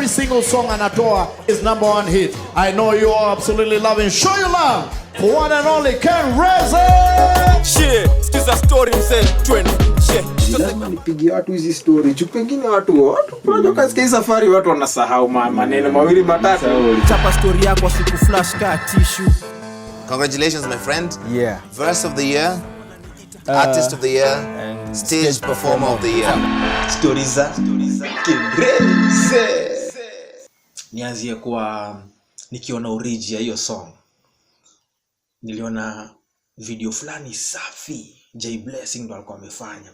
every single song anatoa is #1 hit. I know you all absolutely loving. Show your love for one and only Ken Reze. Shit, skiza story mzee, twende. Lazima nipigie watu hizi story. Pengine watu unajua katika safari watu wanasahau maneno mawili matatu. Chapa story yako siku flash ka tissue. Congratulations my friend. Yeah. Verse of the year, artist of the year, and stage performer of the year. Stories za Reze. Nianzie kwa nikiona origin ya hiyo song. Niliona video fulani safi. J Blessing ndo alikuwa amefanya.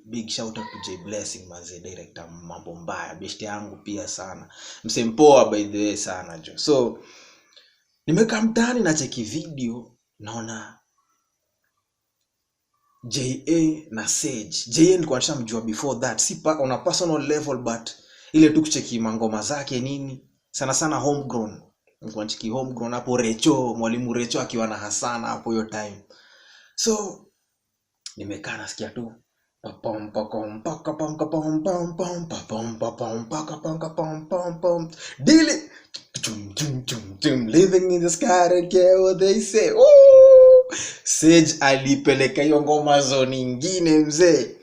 Big shout out to J Blessing manze, director mambo mbaya, best yangu pia sana. Msempoa by the way sana jo. So nimekaa mtaani na cheki video, naona JA na Sage. JA nilikuwa nishamjua before that, si on a personal level, but ile tu kucheki mangoma zake nini, sana sana homegrown. Nilikuwa nchiki homegrown hapo Recho, mwalimu Recho akiwa na Hasana hapo hiyo time. So nimekaa nasikia tu pam pam pam pam pam pam pam pam pam pam pam pam Dilly living in the sky, I don't care what they say. Oh, Sage alipeleka hiyo ngoma zone nyingine mzee.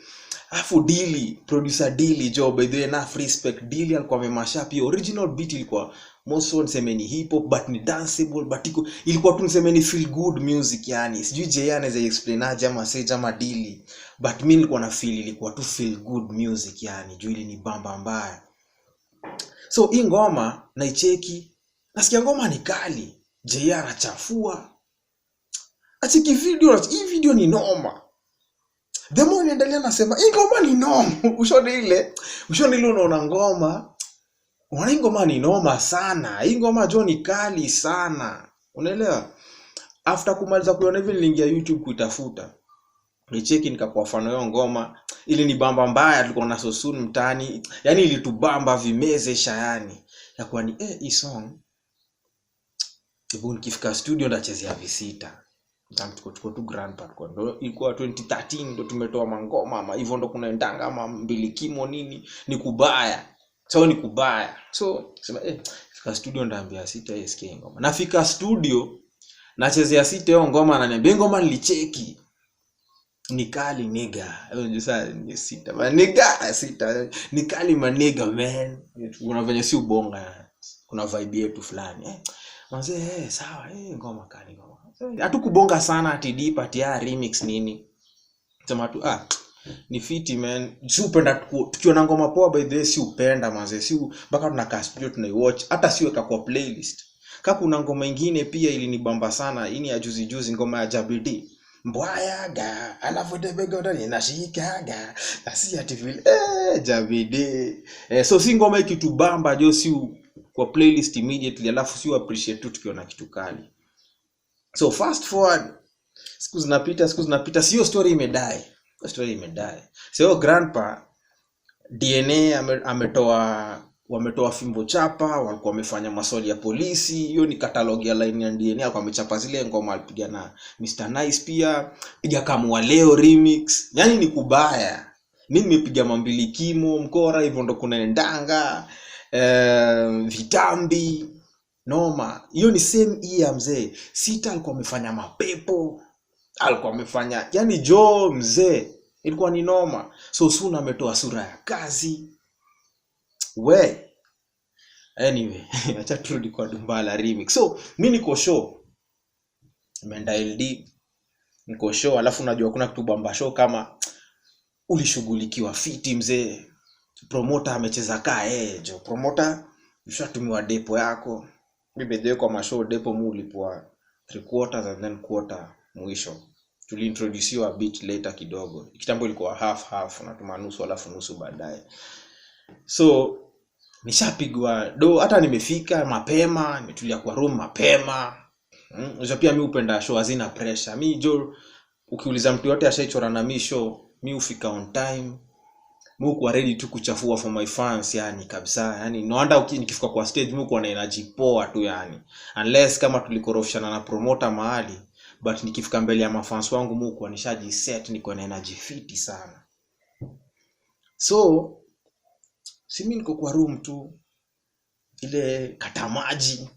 Afu Dilly, producer Dilly job, by the way, enough respect. Dilly alikuwa amemashup hiyo original beat, ilikuwa most one semeni hip hop but ni danceable, but ilikuwa tu semeni feel good music yani. Sijui je anaweza explain aje ama Sage ama Dilly, but mimi nilikuwa na feel ilikuwa tu feel good music yani, juu ile ni bamba mbaya. So hii ngoma naicheki, nasikia ngoma ni kali, je anachafua. Achiki video, hii video ni noma. The more niendelea nasema hii ngoma ni noma. Ushone ile unaona ngoma. Unaona hii ngoma ni noma sana. Hii ngoma jo ni kali sana. Unaelewa? After kumaliza kuiona hivi niliingia YouTube kuitafuta. Nicheki nikakuwa fan hiyo ngoma. Ile ni bamba mbaya, tulikuwa na Sosun mtaani. Yaani ilitubamba vimeze shayani. Ya kuwa ni hii song. Hebu nikifika studio ndachezea visita. Tuko tu grand part kwa ndo ilikuwa 2013 ndo tumetoa mangoma ama hivyo ndo kunaendanga ama mbili kimo nini, ni kubaya. So ni kubaya. So sema fika studio ndaambia sita SK ngoma. Nafika studio nachezea sita hiyo ngoma, ananiambia ngoma nilicheki ni kali nigga. Unajua sasa ni sita. Ba nigga sita ni kali maniga man. Unafanya si ubonga. Kuna vibe yetu fulani. Manze sawa ngoma kali ngoma. Hatukubonga sana ati deep ati remix nini. Sema tu ni fiti man. Si upenda tukiona ngoma poa by the way, si upenda manze. Si mpaka tunakaa studio tunaiwatch, hata siweka kwa playlist. Kama kuna ngoma nyingine pia ilinibamba sana, hii ni ya juzi ngoma ya Jabidi. Mbwayaga alafu debega ndani nashikaga. Asi ati vile Jabidi. So si ngoma ikitubamba jo si kwa playlist immediately, alafu si appreciate tu tukiona kitu kali. So fast forward, siku zinapita, sio story imedai. So grandpa DNA wametoa fimbo chapa, walikuwa wamefanya maswali ya polisi. Hiyo ni catalog ya line ya DNA, alikuwa amechapa zile ngoma, alipiga na Mr Nice pia, piga kama leo remix. Yani ni kubaya. Mimi nimepiga mambili kimo mkora, hivyo ndo kunaendanga vitambi noma. Hiyo ni same year mzee. Sita alikuwa amefanya mapepo, alikuwa amefanya yani jo mzee, ilikuwa ni noma. So Suna ametoa sura ya kazi. Anyway, acha turudi kwa Dumbala remix. So mimi niko show, nimeenda LD, niko show, alafu unajua kuna kitu bamba show kama ulishughulikiwa fiti mzee. Promoter amecheza jo. Promoter ushatumiwa depo yako. Mimi ndio kwa mashow depo mulipwa 3/4 and then quarter mwisho. Tuliintroduce a bit later kidogo. Kitambo ilikuwa half na tumanusu alafu nusu baadaye. So nishapigwa do, hata nimefika mapema, nimetulia kwa room mapema. Unajua pia mimi upenda show hazina pressure. Mimi jo ukiuliza mtu yote ashaichora na mimi show, mimi ufika on time. Mimi kwa ready tu kuchafua for my fans yani kabisa. Yani no wonder nikifika kwa stage mimi kwa na energy poa tu yani. Unless kama tulikorofishana na promoter mahali, but nikifika mbele ya mafans wangu mimi kwa nishaji set, niko na energy fiti sana. So si mimi niko kwa room tu, ile kata maji,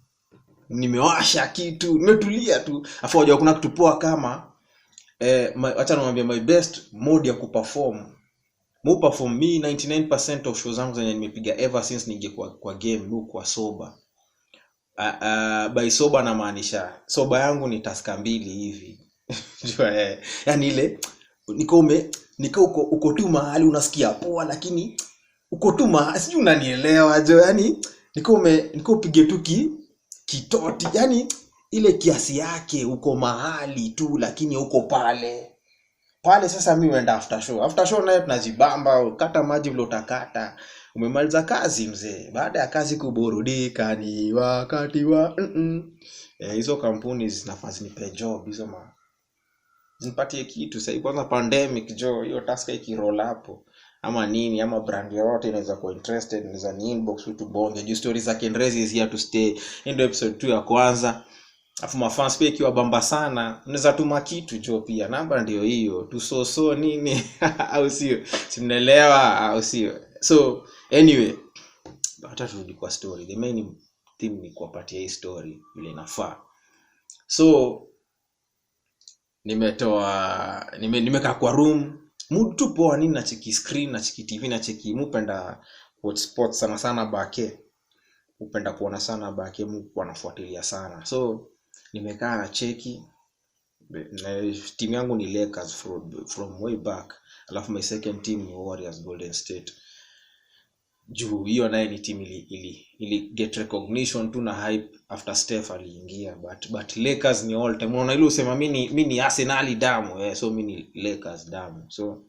nimewasha kitu, nimetulia tu. Afu unajua kuna kitu poa kama acha niwaambie my best mode ya kuperform. Mu perform me 99% of shows zangu zenye nimepiga ever since ningekuwa kwa game kwa sober. By sober na maanisha sober yangu ni taska 2 hivi. Yani ile niko uko tu mahali unasikia poa lakini uko tu mahali sijui unanielewa jo, yani niko pige tu kitoti, yani ile kiasi yake uko mahali tu lakini uko pale sasa mimi huenda after show nayo tunajibamba, kata maji vile utakata, umemaliza kazi mzee, baada ya kazi kuburudika ni wakati wa hizo kampuni zinafanya nipe job hizo zinipatie kitu. Sasa kwanza pandemic jo, hiyo task ikiroll hapo ama nini ama brand yote inaweza kuwa interested, inaweza ni inbox tu bonge juu stories za Kenrezi is here to stay. Ndio episode 2 ya kwanza. Afu mafans pia ikiwa bamba sana unaweza tuma kitu jo, pia namba ndio hiyo tu nini au sio, simnaelewa au sio. So anyway, hata turudi kwa story. The main theme ni kuwapatia hii story ile inafaa. So nimekaa kwa room, mood tu poa, nini na cheki screen na cheki TV na cheki, mupenda watch sports sana bake, upenda kuona sana bake, mko anafuatilia sana. So nimekaa na cheki, na team yangu ni Lakers from way back, alafu my second team ni Warriors Golden State. Juu hiyo naye ni team ili get recognition tu na hype after Steph aliingia, but Lakers ni all time. Unaona ile usema mimi ni Arsenal damu, so mimi ni Lakers damu. So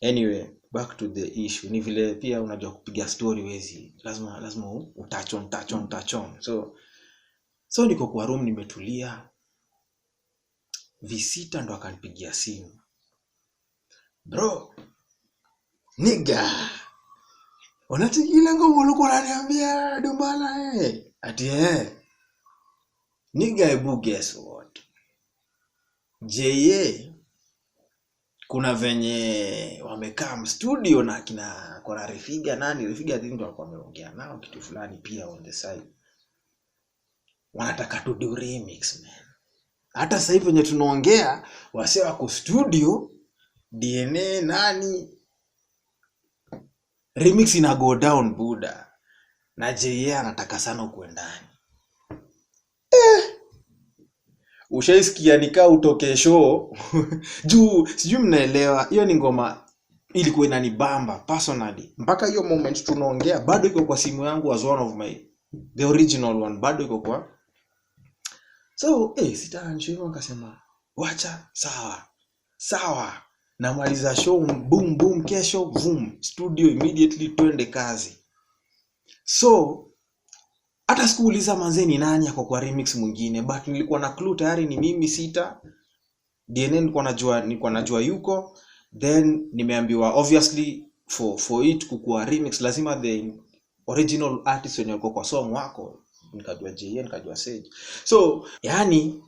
anyway, back to the issue. Ni vile pia unajua kupiga story wezi, lazima utouch on. So niko kwa room nimetulia, visita ndo akanipigia simu. Bro, nigga, unatikile ngoma ulikuwa unaniambia Dumbala ati nigga, hebu guess what? Kuna venye wamekaa studio na kina kona Refiga ndio alikuwa ameongea nao kitu fulani pia on the side. Wanataka to do remix man. Hata sasa hivi wenye tunaongea wase wako studio, DNA nani, remix ina go down buda, na JA anataka sana kuendani. Ushaisikia nikaa utoke show juu sijui mnaelewa, hiyo ni ngoma ilikuwa inanibamba personally. Mpaka hiyo moment tunaongea bado iko kwa simu yangu as one of the original one, bado iko kwa. So sitaanishwa nikasema wacha sawa namaliza show, boom kesho boom studio immediately twende kazi. So hata sikuuliza manzeni nani yako kwa remix mwingine, but nilikuwa na clue tayari ni mimi Sita. DNA nilikuwa najua yuko, then nimeambiwa obviously for it kukua remix lazima the original artist wenye yuko kwa song wako. Nikajua JN, nikajua Sage. So yani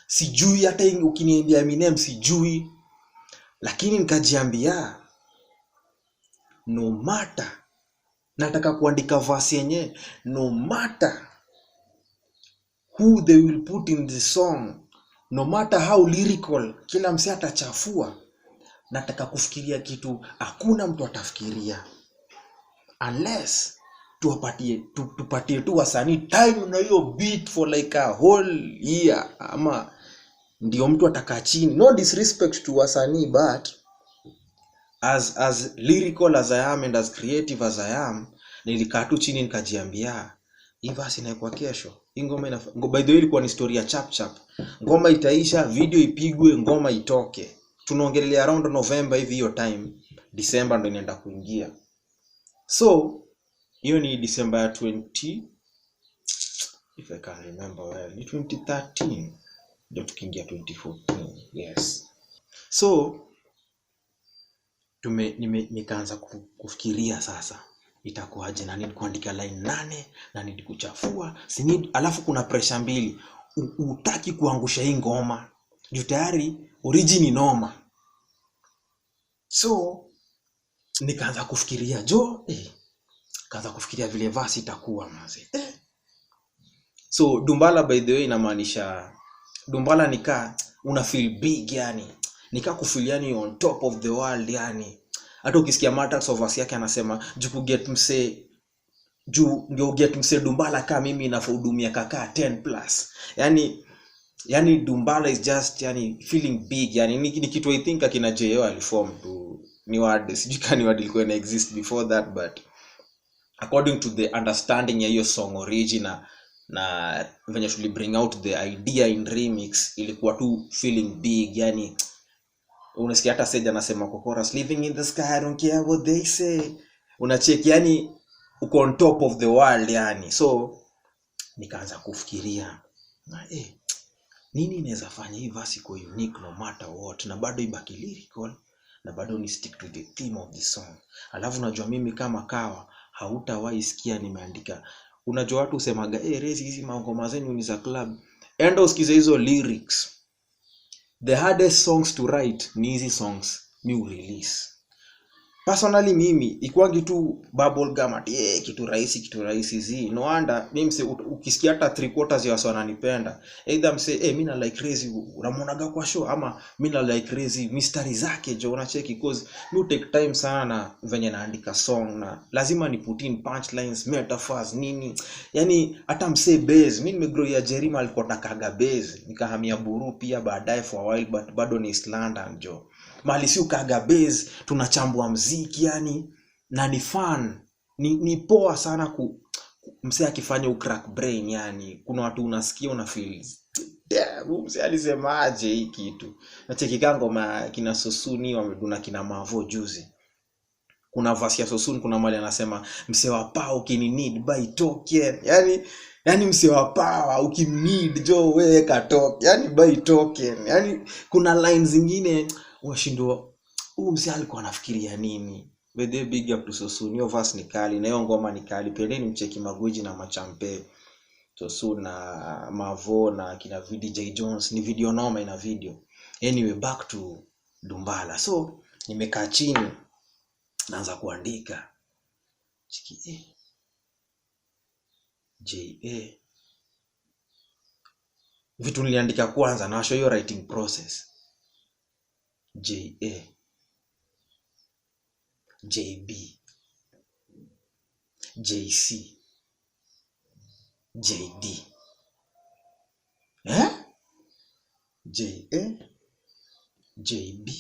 sijui hata ukiniambia Eminem sijui, lakini nikajiambia no matter, nataka kuandika verse yenye no matter who they will put in the song, no matter how lyrical kila mse atachafua, nataka kufikiria kitu hakuna mtu atafikiria, unless tupatie tu wasanii time na hiyo beat for like a whole year, ama ndio mtu atakaa chini. No disrespect to wasanii, but as lyrical as I am and as creative as I am, nilikaa tu chini nikajiambia hii verse inakuwa kesho, hii ngoma by the way ilikuwa ni story ya chap ngoma itaisha, video ipigwe, ngoma itoke. Tunaongelea around November hivi, hiyo time December ndo inaenda kuingia. So hiyo ni December ya 20, if I can remember well, ni 2013 ndio tukiingia 2014. Yes. So nikaanza kufikiria sasa itakuwaje, na need kuandika line 8 na need kuchafua, alafu kuna pressure mbili, utaki kuangusha hii ngoma juu tayari origin noma. So nikaanza kufikiria kaanza kufikiria vile verse itakuwa manze. So dumbala by the way inamaanisha dumbala nika una feel big yani. Nika kufeel yani on top of the world yani. Hata ukisikia Mattax of verse yake anasema juu ndio get mse dumbala kama mimi nafahudumia kaka 10 plus. Yani dumbala is just yani feeling big yani ni kitu I think akina JO aliform to ni word sijui kani word ilikuwa na exist before that, but according to the understanding ya hiyo song original na venye tuli bring out the idea in remix ilikuwa tu feeling big yani. Unasikia hata Sage anasema kwa chorus living in the sky I don't care what they say, unacheki yani uko on top of the world yani. So nikaanza kufikiria na nini inaweza fanya hii verse iko unique no matter what na bado ibaki lyrical na bado ni stick to the theme of the song. Alafu unajua mimi kama kawa hautawahi sikia nimeandika, unajua watu usemaga rezi hizi ngoma zenu ni za club, enda usikize hizo lyrics. The hardest songs to write ni hizi songs mi release. Personally mimi ikuangi tu bubble gum ati kitu rahisi zi no wonder mimi ukisikia hata 3/4 ya watu wananipenda either mse mimi na like crazy unamuonaga kwa show ama mimi na like crazy mystery zake jo unacheki cause you take time sana venye naandika song na lazima ni put in punchlines metaphors nini yani. Hata mse base mimi nimegrow ya Jerima alikuwa takaga base nikahamia Buru pia baadaye for a while, but bado ni East London jo mali si ukaga base tunachambua muziki yani na ni fun ni poa sana mse akifanya ucrack brain yani. Kuna watu unasikia una feel mse alisemaje hii kitu nacheki ngoma kina Sosuni wameduna kina Mavo juzi. Kuna verse ya Sosuni kuna mali anasema mse wa power ukini need buy token yani mse wa power ukimneed jo wewe ka token yani buy token yani. Kuna lines zingine washindwa mse alikuwa anafikiria nini. With the big up to Sosuni, hiyo verse ni kali na hiyo ngoma ni kali. Pendeni mcheki Maguji na Machampe, Sosuni na Mavo na kina VDJ Jones, ni video noma ina video. Anyway, back to Dumbala. So nimekaa chini naanza kuandika chiki vitu niliandika kwanza na show hiyo writing process. JB, JC, JD, JA, JB,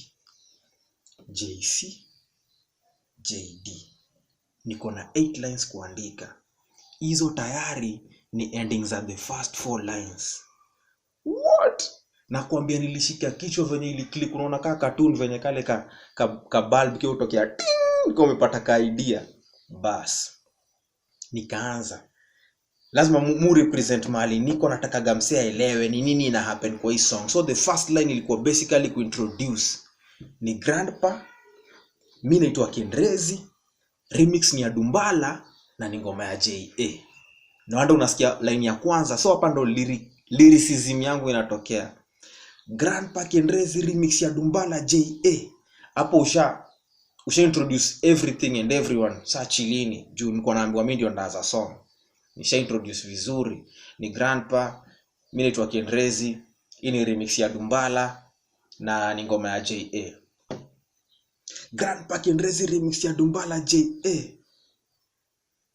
JC, JD. Niko na 8 lines kuandika. Hizo tayari ni endings at the first 4 lines. What? Nakwambia nilishika kichwa venye ili click, unaona kama cartoon venye kale ka bulb kio utokea niko umepata ka idea. Bas nikaanza lazima mu represent mali niko nataka gamsea elewe ni nini ina happen kwa hii song. So the first line ilikuwa basically kuintroduce ni grandpa, mimi naitwa Kendrezi, remix ni ya Dumbala na ni ngoma ya JA. Na wanda unasikia line ya kwanza, so hapa ndo lyricism yangu inatokea. Grandpa Kendrezi remix ya Dumbala JA. Hapo usha introduce everything and everyone. Saa chilini juu niko naambiwa mimi ndio ndaanza song. Nisha introduce vizuri. Ni grandpa, mimi naitwa Kendrezi, hii ni remix ya Dumbala na ni ngoma ya JA. Grandpa Kendrezi remix ya Dumbala JA.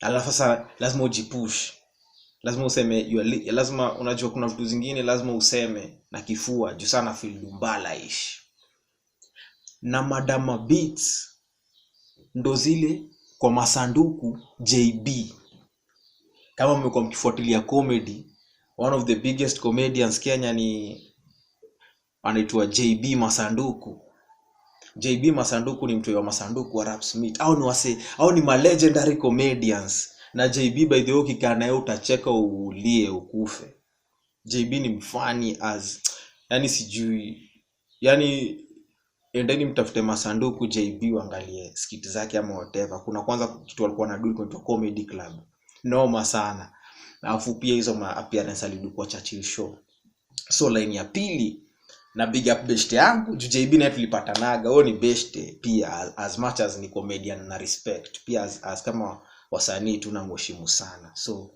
Alafu sasa lazima ujipush. Lazima useme lazima unajua kuna vitu zingine lazima useme na kifua juu sana feel Dumbala ish. Na Madama Beats ndo zile kwa masanduku JB. Kama mmekuwa mkifuatilia comedy, one of the biggest comedians Kenya ni anaitwa JB Masanduku. JB Masanduku ni mtu wa masanduku wa Rap Smith. Au ni legendary comedians. Na JB by the way ukikaa naye utacheka ulie ukufe. JB ni mfani as yani sijui yani endeni mtafute Masanduku JB uangalie skit zake ama whatever. Kuna kwanza kitu alikuwa anadui kwa comedy club. Noma sana. Na afu pia hizo ma appearance alidu kwa Churchill show. So line ya pili na big up best yangu JB na tulipatanaga. Huyo ni best pia as much as ni comedian na respect. Pia as kama wasanii tunamheshimu sana. So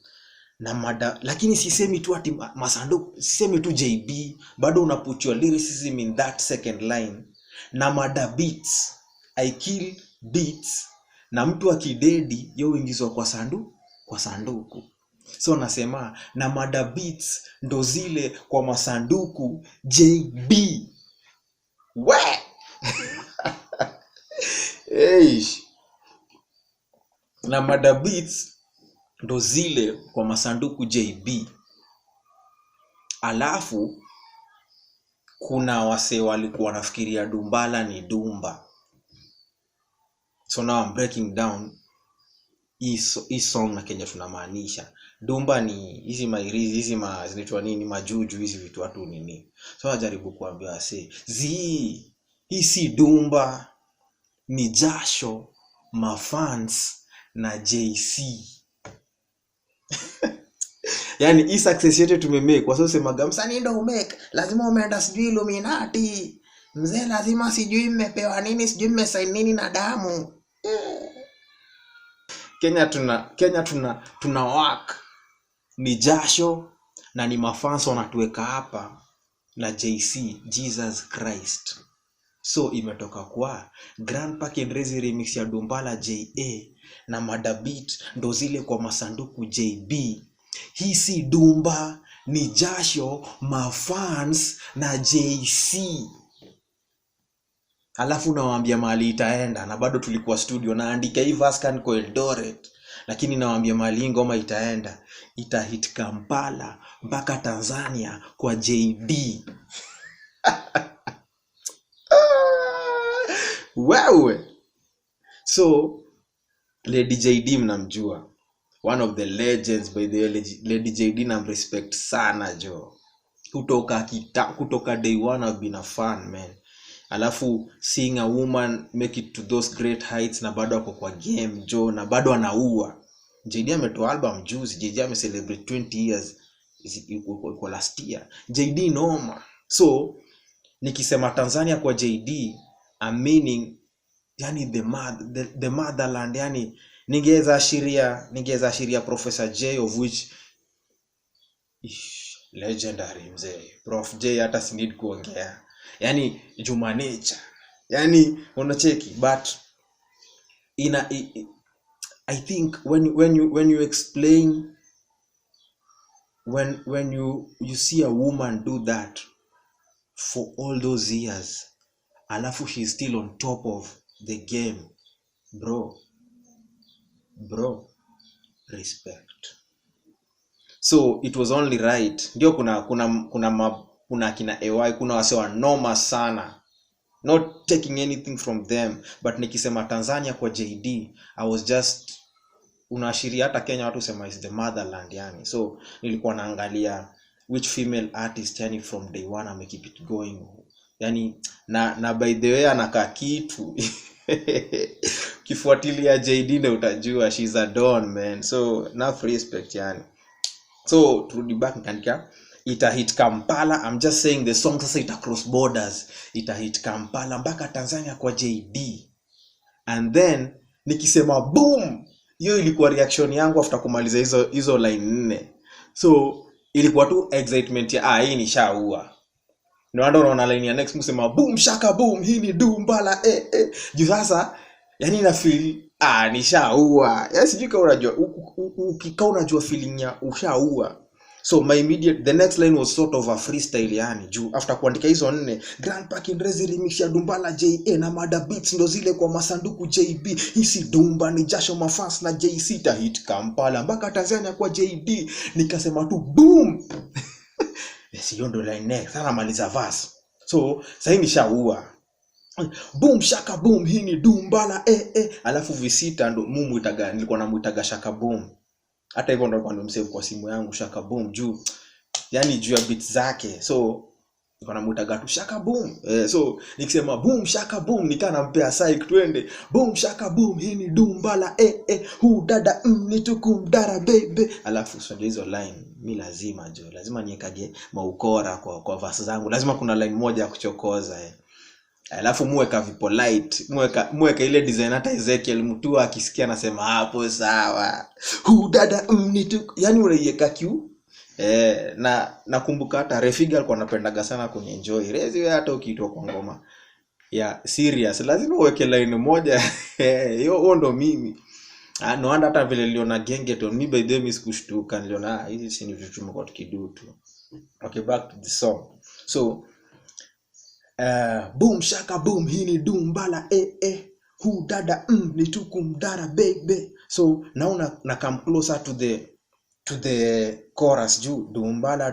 na mada, lakini sisemi tu ati Masanduku, sisemi tu JB, bado una put your lyricism in that second line. Na mada beats, I kill beats, na mtu akidedi yo ingizwa kwa sanduku. So nasema na mada beats ndo zile kwa Masanduku JB. We eish. Na mada beats ndo zile kwa Masanduku JB. Alafu kuna wase walikuwa wanafikiria Dumbala ni Dumba. So now I'm breaking down hii song na Kenya tunamaanisha. Dumba ni hizi mairizi, hizi zinaitwa nini, majuju, hizi vitu watu nini. So najaribu kuambia wase, hii si Dumba, ni jasho, mafans na JC. Yani hii success yote tumemake kwa sababu sema msanii ndo umake, lazima umeenda sijui Illuminati. Mzee lazima sijui mmepewa nini, sijui mmesign nini na damu. Kenya tuna work. Ni jasho na ni mafans wanatuweka hapa na JC, Jesus Christ. So imetoka kwa Grandpa Kendrezi remix ya Dumbala JA na mada beat ndo zile kwa Masanduku JB. Hii si Dumba, ni jasho, mafans na JC. Alafu nawaambia mahali itaenda, na bado tulikuwa studio naandika hii verse kwa Eldoret, lakini nawaambia mahali ngoma itaenda, itahit Kampala mpaka Tanzania kwa JD. Wewe. So Lady JD mnamjua, one of the legends by the Lady JD, na respect sana jo. Kutoka day one I've been a fan, man. Alafu seeing a woman make it to those great heights na bado ako kwa game jo, na bado anaua. JD ametoa album juzi, JD amecelebrate 20 years kwa last year. JD noma. So nikisema Tanzania kwa JD, I'm meaning yani the motherland. Yani ningeza ashiria Professor J, of which legendary mzee Prof J, hata si need kuongea. Yani Juma Nature, yani unacheki. But I think when you explain, when you see a woman do that for all those years, alafu she's still on top of the game, bro, respect. So it was only right. Ndio kuna kina AY, kuna wase wa noma sana, not taking anything from them, but nikisema Tanzania kwa JD, I was just unaashiria hata Kenya watu sema is the motherland yani. So nilikuwa naangalia which female artist yani from day one I keep it going yani, na by the way anakaa kitu kifuatilia JD ndio utajua she's a don, man. So enough respect yani. So turudi back nikaandika itahit Kampala. I'm just saying the song sasa ita cross borders, itahit Kampala mpaka Tanzania kwa JD. And then nikisema boom, hiyo ilikuwa reaction yangu after kumaliza hizo line 4. So ilikuwa tu excitement ya hii ni shaua. Ndio ndo unaona line ya next msema boom shaka boom, hii ni Dumbala juu sasa yani na feel ni shaua. Yes, sijui kama unajua ukikao unajua feeling ya ushaua. So the next line was sort of a freestyle yani, juu after kuandika hizo 4, Grandpa Kendrezi remix ya Dumbala JA na mada beats ndo zile kwa Masanduku JB. Hisi Dumba ni jasho, mafans na JC, ta hit Kampala mpaka Tanzania kwa JD. Nikasema tu boom. Hiyo ndo line next, sana maliza verse. So sasa ni shaua. Boom shaka boom, hii ni Dumbala alafu visita ndo nilikuwa namuitaga shaka boom. Hata hivyo ndo kwa ndo msave kwa simu yangu shaka boom juu yani juu ya beats zake. So nilikuwa namuitaga tu shaka boom. So nikisema boom shaka boom nikanampea psych twende boom shaka boom, hii ni Dumbala hu dada nitukumdara baby. Alafu so hizo line mimi lazima niekage maukora kwa verse zangu. Lazima kuna line moja ya kuchokoza Alafu muweka vipolite, muweka ile design hata Ezekiel Mutua akisikia anasema hapo sawa. Dada mnitu, yani unaiweka kiu. Na nakumbuka hata Refiga alikuwa anapendaga sana kunienjoy. Rezi wewe hata ukiitwa kwa ngoma ya serious lazima uweke line moja. Hiyo ndo mimi. No wonder hata vile niliona Gengeton, mi by the way sikushtuka, niliona hizi si ni vitu tumekuwa tukidu tu. Okay, back to the song. So boom shaka boom, hii ni dumbala dada ni tukumdara baby. So now na come closer to the chorus juu dumbala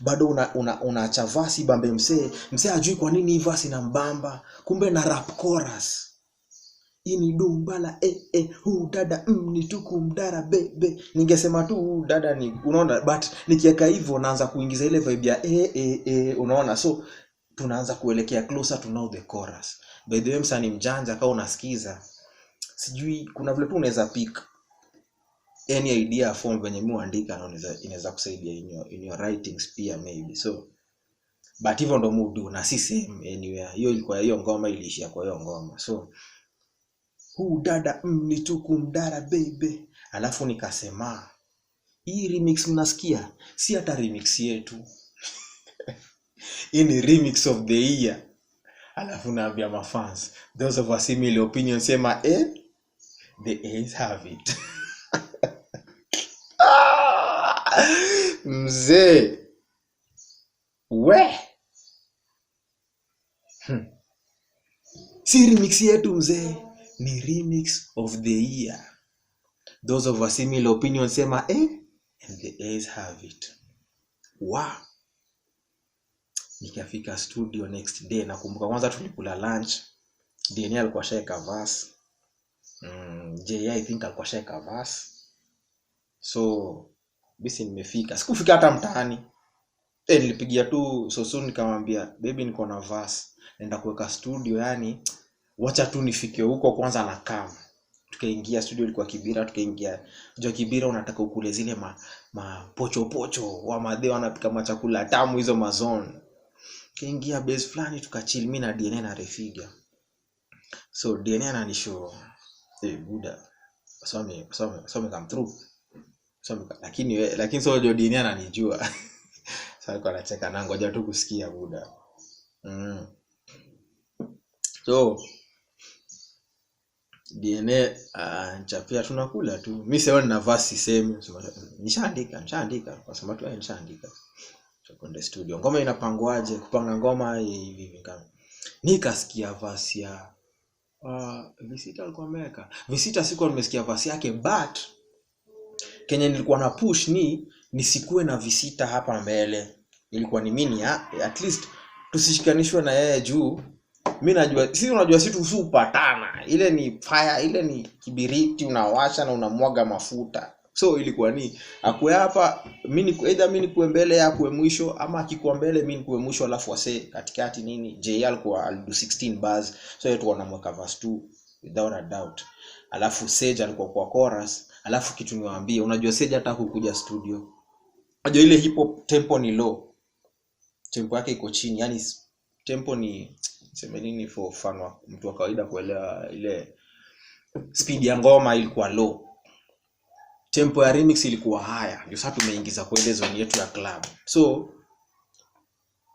bado unaacha verse bambe msee ajui kwa nini hii verse ina mbamba, kumbe na rap chorus. Ini dumbala dada ni tukumdara baby. Ningesema tu dada ni, unaona, but nikiweka hivyo naanza kuingiza ile vibe ya unaona, so tunaanza kuelekea closer to now the chorus. By the way msanii mjanja kama unasikiza, sijui kuna vile tu unaweza pick any idea form venye muandika na inaweza kusaidia in your writings pia maybe. So but hivyo ndo mudu na si same anywhere. Hiyo ilikuwa hiyo ngoma iliishia kwa hiyo ngoma. So dada ni tukumdara baby. Alafu nikasema hii remix mnasikia si hata remix yetu. Hii ni remix of the year. Alafu naambia mafans, those of a similar opinion sema the A's have it. Mzee we si remix yetu mzee, ni remix of the year. Those of a similar opinion sema and the A's have it. Wow. Nikafika studio next day, nakumbuka kwanza tulikula lunch. DNA alikuwa shaka verse. I think alikuwa shaka verse. So basi nimefika. Sikufika hata mtaani. Nilipigia tu soon nikamwambia baby niko na verse. Naenda kuweka studio, yani wacha tu nifike huko kwanza na kama. Tukaingia studio, ilikuwa Kibira, tukaingia. Unajua Kibira unataka ukule zile pocho wa madhe wanapika machakula tamu hizo mazone. Kaingia base fulani tukachill mimi na DNA na Refiga. So DNA ananishow buda. Some come through. Lakini so DNA ananijua. Sasa alikuwa anacheka na ngoja tu kusikia buda. So DNA chapia tunakula tu. Mimi sasa nina verse same. Nishaandika kwa sababu tu nishaandika. Tukwenda studio. Ngoma inapangwaje? Kupanga ngoma hivi kama. Nikasikia verse ya Visita alikuwa ameweka. Visita sikuwa nimesikia verse yake, but Kenya nilikuwa na push nisikue na Visita hapa mbele. Ilikuwa ni mimi at least tusishikanishwe na yeye juu. Mimi najua unajua si supatana. Ile ni fire, ile ni kibiriti unawasha na unamwaga mafuta. So ilikuwa ni akue hapa, either mimi nikuwe mbele ya kuwe mwisho, ama akikuwa mbele mimi nikuwe mwisho, alafu wase katikati nini. JL alikuwa alidu 16 bars, so yetu wanamweka verse 2 without a doubt. Alafu Sage alikuwa kwa chorus. Alafu kitu niwaambie, unajua Sage hata kukuja studio, unajua ile hip hop tempo ni low, tempo yake iko chini, yani tempo ni sema nini for fun wa mtu wa kawaida kuelewa. Ile speed ya ngoma ilikuwa low, tempo ya remix ilikuwa higher. Ndio sasa tumeingiza kwa ile zone yetu ya club. So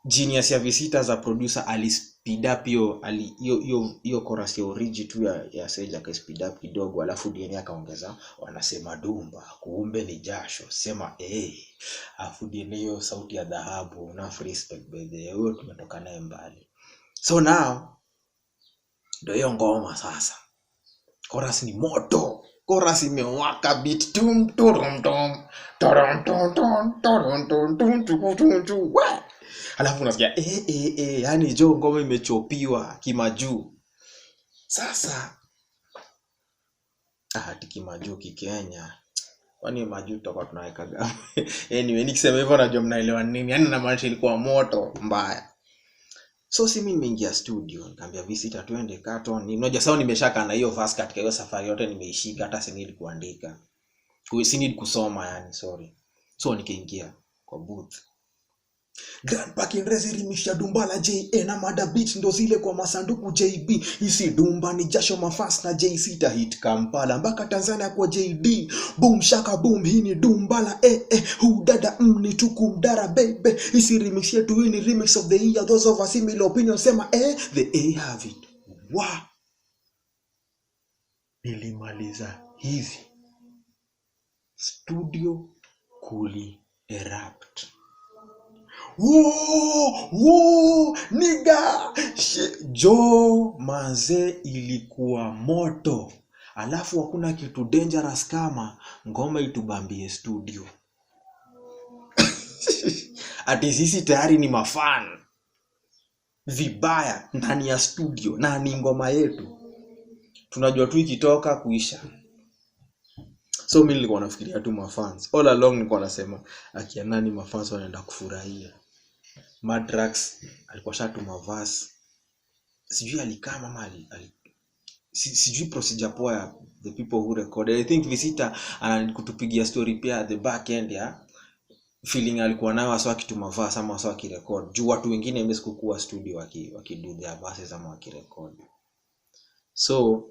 genius ya Visita za producer ali speed up hiyo chorus ya origi tu ya Sage, aka speed up kidogo. Alafu DNA akaongeza wanasema dumba kumbe ni jasho, sema alafu DNA hiyo sauti ya dhahabu na respect by the way, tumetoka naye mbali. So now ndio hiyo ngoma sasa, chorus ni moto. Chorus imewaka, beat tum tum tum tum tum tum tum. Alafu unasikia yani jo ngoma imechopiwa kimajuu. Sasa tikimajuu Kikenya. Kwani majuu tutakuwa tunaweka gani? Anyway, nikisema hivyo najua mnaelewa nini. Yani na maanisha ilikuwa moto mbaya. So si mimi nimeingia studio, nikamwambia Visita twende Carton. Unajua sawa nimeshaka na hiyo verse katika hiyo safari yote nimeishika, hata si need kuandika. Si need kusoma yani, sorry. So nikaingia kwa booth. Grandpa Kindrezi rimisha Dumbala JA na Mada Beach ndo zile kwa masanduku JB. Isi Dumba ni jasho mafast na J6 hit Kampala mpaka Tanzania kwa JD. Boom shaka boom, hii ni Dumbala hudada ni tukumdara baby. Isi remix yetu hii ni remix of the year. Those of us similar opinion sema the A have it. Wow. Nilimaliza hivi, studio kuli erupt. Woo, nigga. Jo manze, ilikuwa moto. Alafu hakuna kitu dangerous kama ngoma itubambie studio. Ati sisi tayari ni mafan vibaya ndani ya studio na ni ngoma yetu. Tunajua tu ikitoka kuisha. So mimi nilikuwa nafikiria tu mafans. All along nilikuwa nasema akia nani mafans wanaenda kufurahia. Madrax alikuwa shatuma verse. Sijui alikaa mama sijui procedure poa ya the people who recorded. I think Visita kutupigia story pia at the back end ya feeling alikuwa nayo aswa kituma verse ama aswa kirecord. Juu watu wengine imesikuwa studio wakido their verses ama wakirecord. So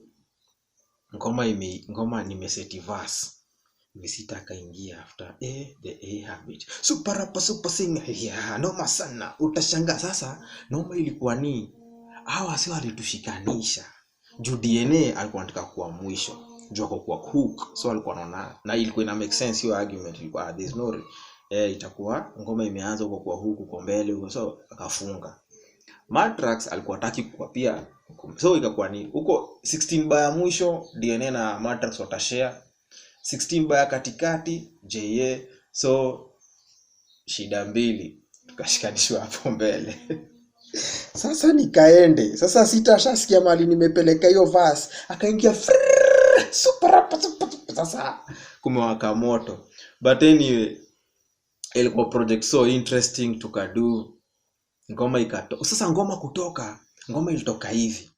ngoma nimeseti verse. Visita akaingia after the A habit. Super singer. Yeah, noma sana. Utashangaa sasa noma ilikuwa ni hawa si walitushikanisha. Juu DNA alikuwa anataka kuwa mwisho. Juu ako kwa hook. So alikuwa anaona na ilikuwa ina make sense hiyo argument ilikuwa there's no itakuwa ngoma imeanza huko kwa hook uko mbele huko, so akafunga. Matrax alikuwa hataki kwa pia, so ikakuwa ni huko 16 baya mwisho DNA na Matrax watashare, 16 baya katikati JA, so shida mbili tukashikanishwa hapo mbele. Sasa nikaende. Sasa sitashasikia mali nimepeleka hiyo verse. Akaingia super. Sasa kumewaka moto. But anyway, ilikuwa project so interesting tukadu. Ngoma ikatoka. Sasa ngoma ilitoka hivi.